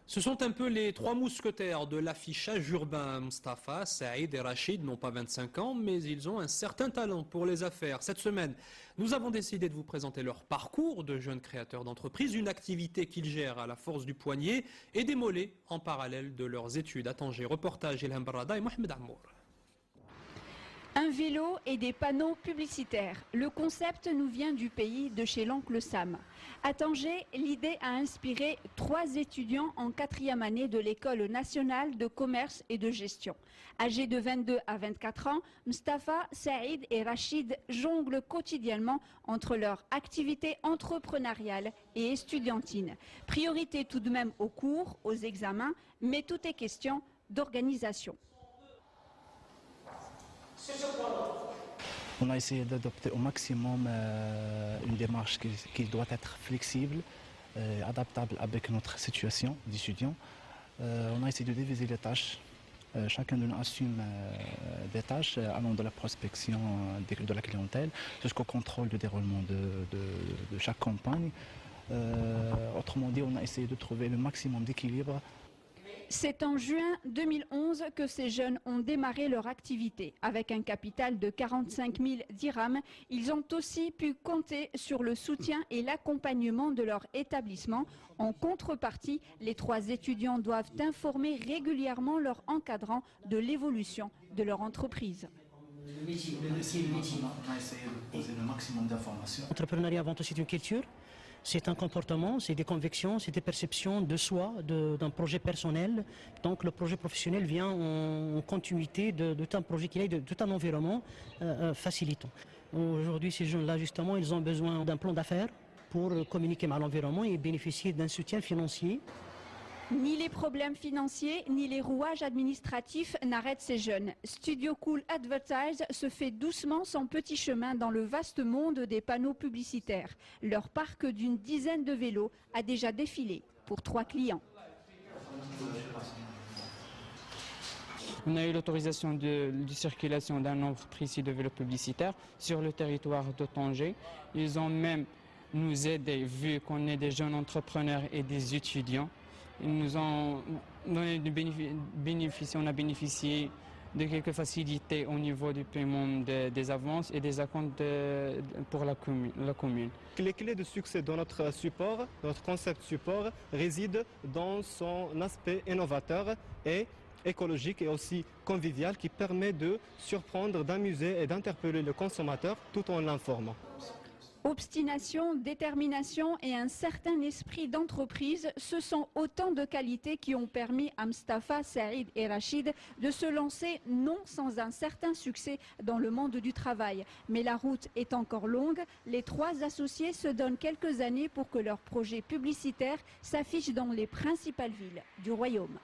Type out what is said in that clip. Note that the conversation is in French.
Ce sont un peu les trois mousquetaires de l'affichage urbain. Mustafa, Saïd et Rachid n'ont pas 25 ans, mais ils ont un certain talent pour les affaires. Cette semaine, nous avons décidé de vous présenter leur parcours de jeunes créateurs d'entreprise, une activité qu'ils gèrent à la force du poignet et des mollets en parallèle de leurs études à Tanger. Reportage Ilham Barada et Mohamed Amour. Un vélo et des panneaux publicitaires. Le concept nous vient du pays de chez l'oncle Sam. À Tanger, l'idée a inspiré 3 étudiants en 4e année de l'école nationale de commerce et de gestion. Âgés de 22 à 24 ans, Mustafa, Saïd et Rachid jonglent quotidiennement entre leur activité entrepreneuriale et estudiantine. Priorité tout de même aux cours, aux examens, mais tout est question d'organisation. On a essayé d'adopter au maximum une démarche qui doit être flexible, adaptable avec notre situation d'étudiant. On a essayé de diviser les tâches. Chacun de nous assume des tâches allant de la prospection de la clientèle jusqu'au contrôle du déroulement de chaque campagne. Autrement dit, on a essayé de trouver le maximum d'équilibre. C'est en juin 2011 que ces jeunes ont démarré leur activité. Avec un capital de 45 000 dirhams, ils ont aussi pu compter sur le soutien et l'accompagnement de leur établissement. En contrepartie, les 3 étudiants doivent informer régulièrement leurs encadrants de l'évolution de leur entreprise. On a essayé de poser le maximum d'informations. L'entrepreneuriat avant tout, c'est une culture. C'est un comportement, c'est des convictions, c'est des perceptions de soi, d'un projet personnel. Donc le projet professionnel vient en continuité de tout un projet qu'il y a, de tout un environnement facilitant. Aujourd'hui, ces jeunes-là, justement, ils ont besoin d'un plan d'affaires pour communiquer avec l'environnement et bénéficier d'un soutien financier. Ni les problèmes financiers, ni les rouages administratifs n'arrêtent ces jeunes. Studio Cool Advertise se fait doucement son petit chemin dans le vaste monde des panneaux publicitaires. Leur parc d'une dizaine de vélos a déjà défilé pour 3 clients. On a eu l'autorisation de circulation d'un nombre précis de vélos publicitaires sur le territoire de Tanger. Ils ont même nous aidé, vu qu'on est des jeunes entrepreneurs et des étudiants. Ils nous ont donné on a bénéficié de quelques facilités au niveau du paiement des avances et des acomptes pour la commune. Les clés de succès de notre support, notre concept support, résident dans son aspect innovateur et écologique et aussi convivial qui permet de surprendre, d'amuser et d'interpeller le consommateur tout en l'informant. Obstination, détermination et un certain esprit d'entreprise, ce sont autant de qualités qui ont permis à Mustafa, Saïd et Rachid de se lancer non sans un certain succès dans le monde du travail. Mais la route est encore longue. Les 3 associés se donnent quelques années pour que leur projet publicitaire s'affiche dans les principales villes du royaume.